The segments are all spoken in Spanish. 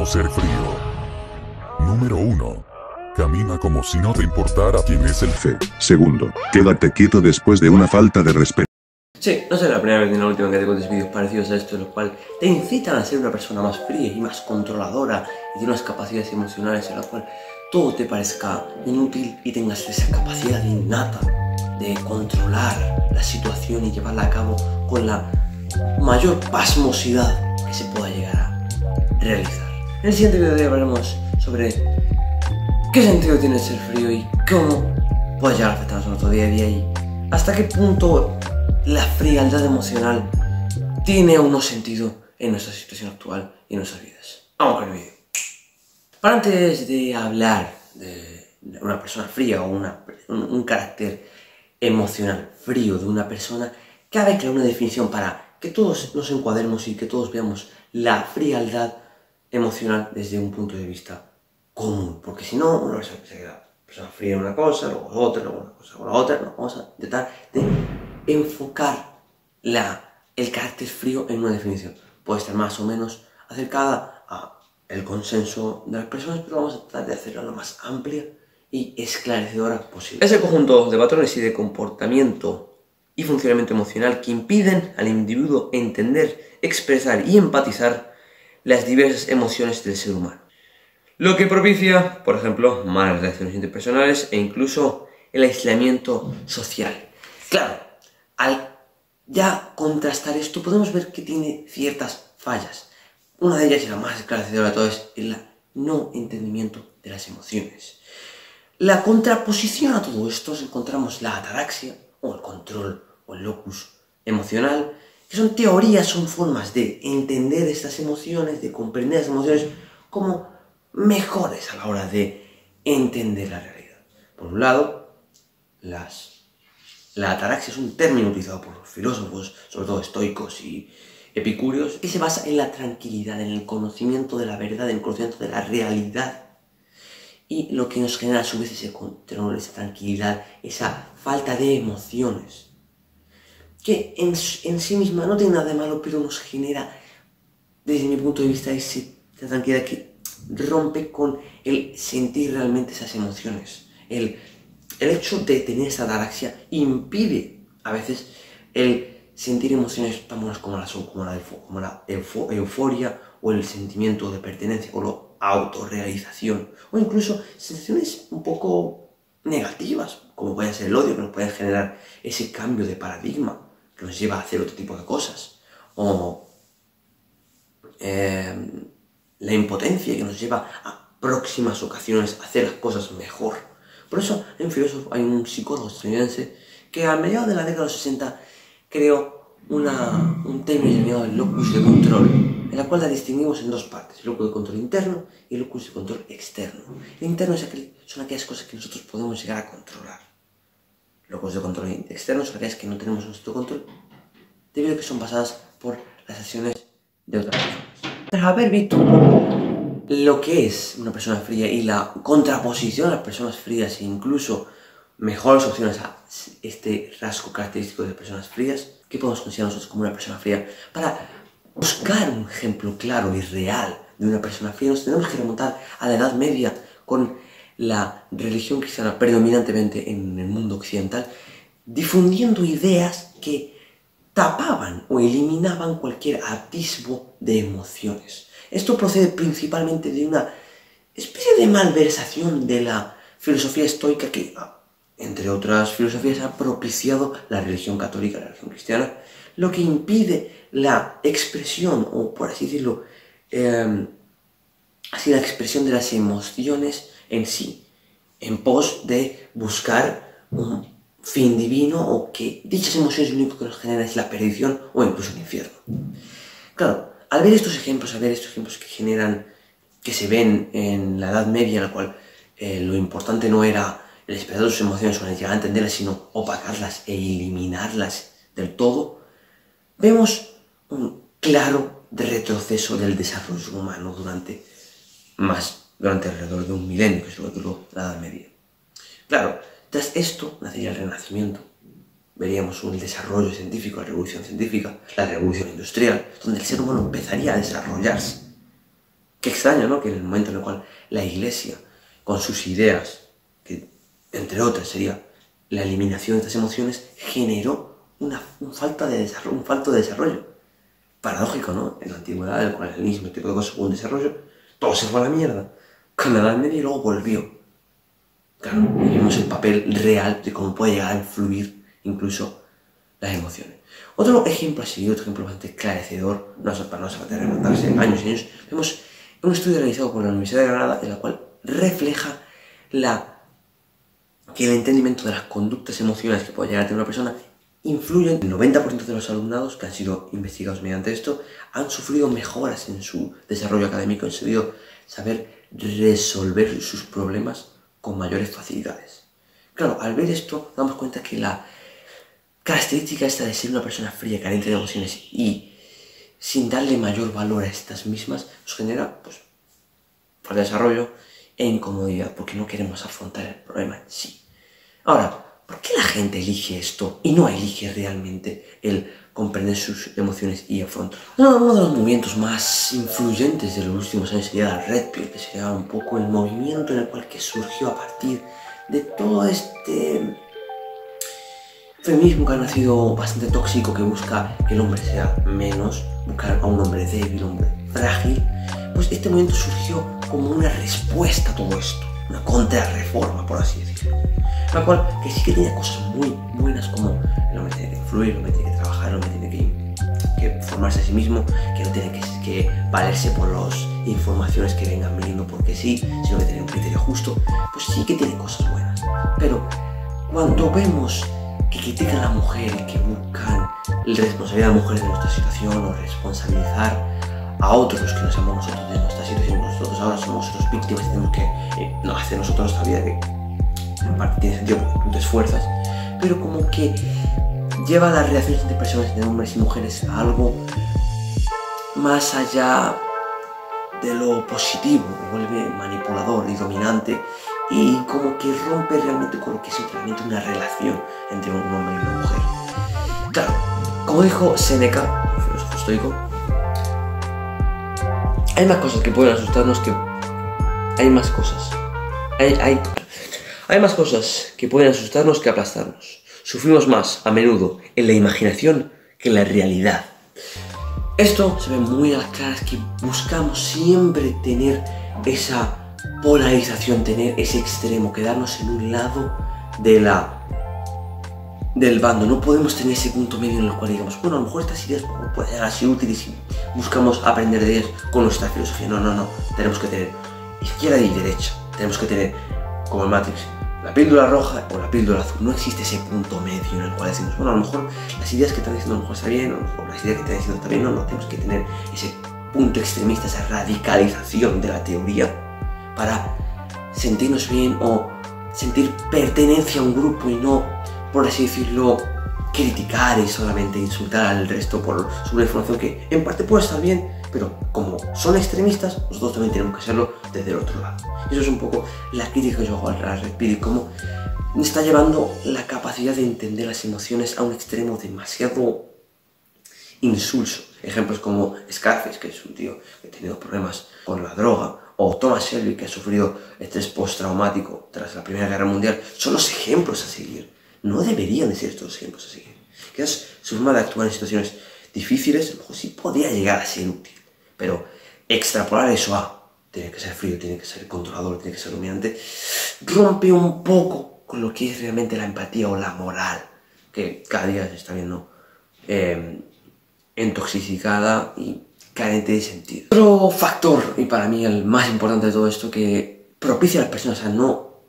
cómo ser frío. Número 1. Camina como si no te importara quién es el fe. Segundo, quédate quieto después de una falta de respeto. Sí, no será la primera vez ni la última que te cuentes vídeos parecidos a esto, en los cuales te incitan a ser una persona más fría y más controladora y de unas capacidades emocionales en las cuales todo te parezca inútil y tengas esa capacidad innata de controlar la situación y llevarla a cabo con la mayor pasmosidad que se pueda llegar a realizar. En el siguiente video hablaremos sobre qué sentido tiene ser frío y cómo puede llegar a afectarnos a nuestro día a día y hasta qué punto la frialdad emocional tiene o no sentido en nuestra situación actual y en nuestras vidas. Vamos con el vídeo. Para antes de hablar de una persona fría o un carácter emocional frío de una persona, cabe crear una definición para que todos nos encuadremos y que todos veamos la frialdad emocional desde un punto de vista común, porque si no, una persona se queda persona fría en una cosa, luego otra, luego una cosa, luego la otra. No, vamos a intentar de enfocar el carácter frío en una definición. Puede estar más o menos acercada al consenso de las personas, pero vamos a tratar de hacerla lo más amplia y esclarecedora posible. Es el conjunto de patrones y de comportamiento y funcionamiento emocional que impiden al individuo entender, expresar y empatizar las diversas emociones del ser humano. Lo que propicia, por ejemplo, malas relaciones interpersonales e incluso el aislamiento social. Claro, al ya contrastar esto podemos ver que tiene ciertas fallas. Una de ellas y la más esclarecedora de todas es el no entendimiento de las emociones. La contraposición a todo esto encontramos la ataraxia o el control o el locus emocional, que son teorías, son formas de entender estas emociones, de comprender las emociones como mejores a la hora de entender la realidad. Por un lado, la ataraxia es un término utilizado por los filósofos, sobre todo estoicos y epicúreos, que se basa en la tranquilidad, en el conocimiento de la verdad, en el conocimiento de la realidad. Y lo que nos genera a su vez ese control, esa tranquilidad, esa falta de emociones, que en sí misma no tiene nada de malo, pero nos genera, desde mi punto de vista, esa tranquilidad que rompe con el sentir realmente esas emociones. El hecho de tener esta ataraxia impide a veces el sentir emociones tan buenas como la euforia o el sentimiento de pertenencia o la autorrealización o incluso sensaciones un poco negativas como puede ser el odio, que nos puede generar ese cambio de paradigma que nos lleva a hacer otro tipo de cosas, o la impotencia que nos lleva a próximas ocasiones a hacer las cosas mejor. Por eso hay un psicólogo estadounidense que a mediados de la década de los 60 creó un término llamado el locus de control, en la cual la distinguimos en dos partes: el locus de control interno y el locus de control externo. El interno son aquellas cosas que nosotros podemos llegar a controlar. Locus de control externo son aquellas que no tenemos nuestro control, debido a que son basadas por las acciones de otras personas. Tras haber visto lo que es una persona fría y la contraposición a las personas frías e incluso mejores opciones a este rasgo característico de personas frías, ¿qué podemos considerar nosotros como una persona fría? Para buscar un ejemplo claro y real de una persona fría nos tenemos que remontar a la Edad Media con la religión cristiana predominantemente en el mundo occidental, difundiendo ideas que tapaban o eliminaban cualquier atisbo de emociones. Esto procede principalmente de una especie de malversación de la filosofía estoica que, entre otras filosofías, ha propiciado la religión católica, la religión cristiana, lo que impide la expresión, o por así decirlo, la expresión de las emociones en sí, en pos de buscar un fin divino o que dichas emociones lo único que nos generan es la perdición o incluso el infierno. Claro, al ver estos ejemplos que se ven en la Edad Media, en la cual lo importante no era el expresar sus emociones o el llegar a entenderlas, sino opacarlas e eliminarlas del todo, vemos un claro retroceso del desarrollo humano durante alrededor de un milenio, que es lo que duró la Edad Media. Claro, tras esto nacería el Renacimiento. Veríamos un desarrollo científico, la revolución científica, la revolución industrial, donde el ser humano empezaría a desarrollarse. Qué extraño, ¿no? Que en el momento en el cual la Iglesia, con sus ideas, que entre otras sería la eliminación de estas emociones, generó un falto de desarrollo. Paradójico, ¿no? En la antigüedad, el colonialismo, este tipo de cosas, hubo un desarrollo, todo se fue a la mierda. Con la Edad Media y luego volvió. Claro, y vimos el papel real de cómo puede llegar a influir incluso las emociones. Otro ejemplo así, otro ejemplo bastante esclarecedor, no para no de remontarse años y años, vemos un estudio realizado por la Universidad de Granada en la cual refleja que el entendimiento de las conductas emocionales que puede llegar a tener una persona influyen. El 90% de los alumnados que han sido investigados mediante esto han sufrido mejoras en su desarrollo académico, han sabido saber resolver sus problemas con mayores facilidades. Claro, al ver esto, damos cuenta que la característica esta de ser una persona fría, carente de emociones y sin darle mayor valor a estas mismas, nos genera pues, falta de desarrollo e incomodidad, porque no queremos afrontar el problema en sí. Ahora, ¿por qué la gente elige esto y no elige realmente el comprender sus emociones y afrontar? Uno de los movimientos más influyentes de los últimos años sería la Red Pill, que sería un poco el movimiento en el cual que surgió a partir de todo este feminismo que ha nacido bastante tóxico, que busca que el hombre sea menos, buscar a un hombre débil, un hombre frágil. Pues este movimiento surgió como una respuesta a todo esto, una contrarreforma, por así decirlo. La cual que sí que tenía cosas muy buenas, como el hombre tiene que influir, el hombre tiene que trabajar, el hombre tiene que formarse a sí mismo, que no tiene que valerse por las informaciones que vengan viniendo porque sí, sino que tiene un criterio justo. Pues sí que tiene cosas buenas. Pero cuando vemos que critican a la mujer y que buscan responsabilizar a la mujer de nuestra situación o responsabilizar a otros que no seamos nosotros de nuestra situación, nosotros ahora somos los víctimas y tenemos que no hacer nosotros nuestra vida, que en parte tiene sentido porque tú te esfuerzas, pero como que lleva las relaciones entre personas, entre hombres y mujeres, a algo más allá de lo positivo, vuelve manipulador y dominante y como que rompe realmente con lo que es realmente una relación entre un hombre y una mujer. Claro, como dijo Séneca, un filósofo estoico, hay más cosas que pueden asustarnos que... Hay más cosas que pueden asustarnos que aplastarnos. Sufrimos más, a menudo, en la imaginación que en la realidad. Esto se ve muy a las claras que buscamos siempre tener esa polarización, tener ese extremo, quedarnos en un lado del bando. No podemos tener ese punto medio en el cual digamos, bueno, a lo mejor estas ideas pueden llegar a ser útiles y buscamos aprender de ellas con nuestra filosofía. No. Tenemos que tener izquierda y derecha. Tenemos que tener, como el Matrix, la píldora roja o la píldora azul. No existe ese punto medio en el cual decimos, bueno, a lo mejor las ideas que están diciendo a lo mejor está bien, o a lo mejor las ideas que están diciendo está bien. No, tenemos que tener ese punto extremista, esa radicalización de la teoría para sentirnos bien o sentir pertenencia a un grupo y no, por así decirlo, criticar y solamente insultar al resto por una información que en parte puede estar bien, pero como son extremistas, nosotros también tenemos que hacerlo desde el otro lado. Y eso es un poco la crítica que yo hago a la Red Pill, cómo está llevando la capacidad de entender las emociones a un extremo demasiado insulso. Ejemplos como Scarface, que es un tío que ha tenido problemas con la droga, o Thomas Shelby, que ha sufrido estrés postraumático tras la Primera Guerra Mundial, son los ejemplos a seguir. No deberían de ser estos ejemplos a seguir. Quizás su forma de actuar en situaciones difíciles, a lo mejor sí podría llegar a ser útil, pero extrapolar eso a tiene que ser frío, tiene que ser controlador, tiene que ser dominante, rompe un poco con lo que es realmente la empatía o la moral, que cada día se está viendo intoxicada y carente de sentido. Otro factor, y para mí el más importante de todo esto, que propicia a las personas a no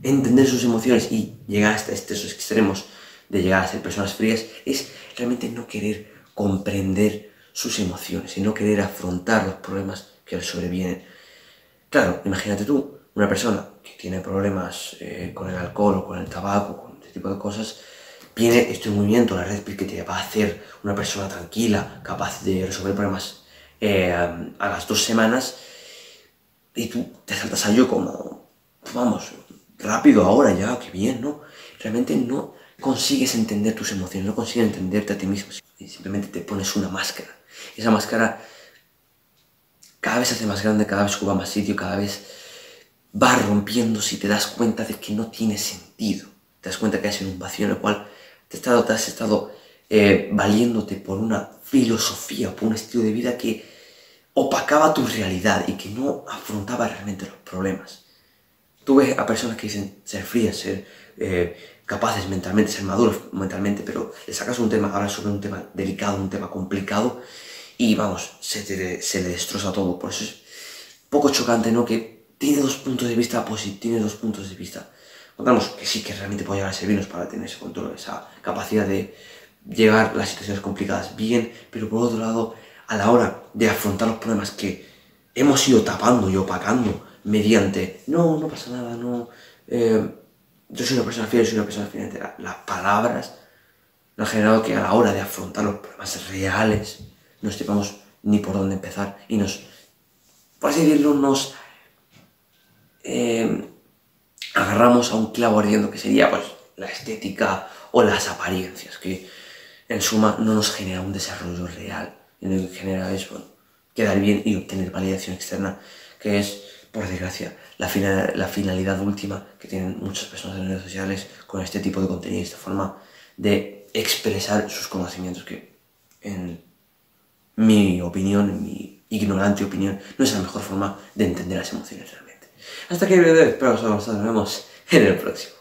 entender sus emociones y llegar hasta esos extremos de llegar a ser personas frías, es realmente no querer comprender sus emociones y no querer afrontar los problemas que les sobrevienen. Claro, imagínate tú, una persona que tiene problemas con el alcohol o con el tabaco, con este tipo de cosas, viene este movimiento, la Red Pill, que te va a hacer una persona tranquila, capaz de resolver problemas a las 2 semanas, y tú te saltas a ello como, vamos, rápido ahora ya, qué bien, ¿no? Realmente no consigues entender tus emociones, no consigues entenderte a ti mismo, y simplemente te pones una máscara. Esa máscara cada vez se hace más grande, cada vez ocupa más sitio, cada vez va rompiéndose y te das cuenta de que no tiene sentido. Te das cuenta que has en un vacío en el cual te has estado valiéndote por una filosofía, por un estilo de vida que opacaba tu realidad y que no afrontaba realmente los problemas. Tú ves a personas que dicen ser frías, ser capaces mentalmente, ser maduros mentalmente, pero le sacas un tema, hablas sobre un tema delicado, un tema complicado y vamos, se le destroza todo. Por eso es un poco chocante, ¿no? Que tiene dos puntos de vista positivos, tiene dos puntos de vista. Notamos que sí, que realmente puede llegar a servirnos para tener ese control, esa capacidad de llegar a las situaciones complicadas bien, pero por otro lado, a la hora de afrontar los problemas que hemos ido tapando y opacando mediante no pasa nada, yo soy una persona fiel, soy una persona fiel, las palabras nos han generado que a la hora de afrontar los problemas reales no sepamos ni por dónde empezar y por así decirlo, nos agarramos a un clavo ardiendo que sería pues la estética o las apariencias, que en suma no nos genera un desarrollo real, y lo que genera es quedar bien y obtener validación externa, que es, por desgracia, la finalidad última que tienen muchas personas en redes sociales con este tipo de contenido y esta forma de expresar sus conocimientos, que en mi opinión, en mi ignorante opinión, no es la mejor forma de entender las emociones realmente. Hasta aquí el video de hoy, espero que os haya gustado, nos vemos en el próximo.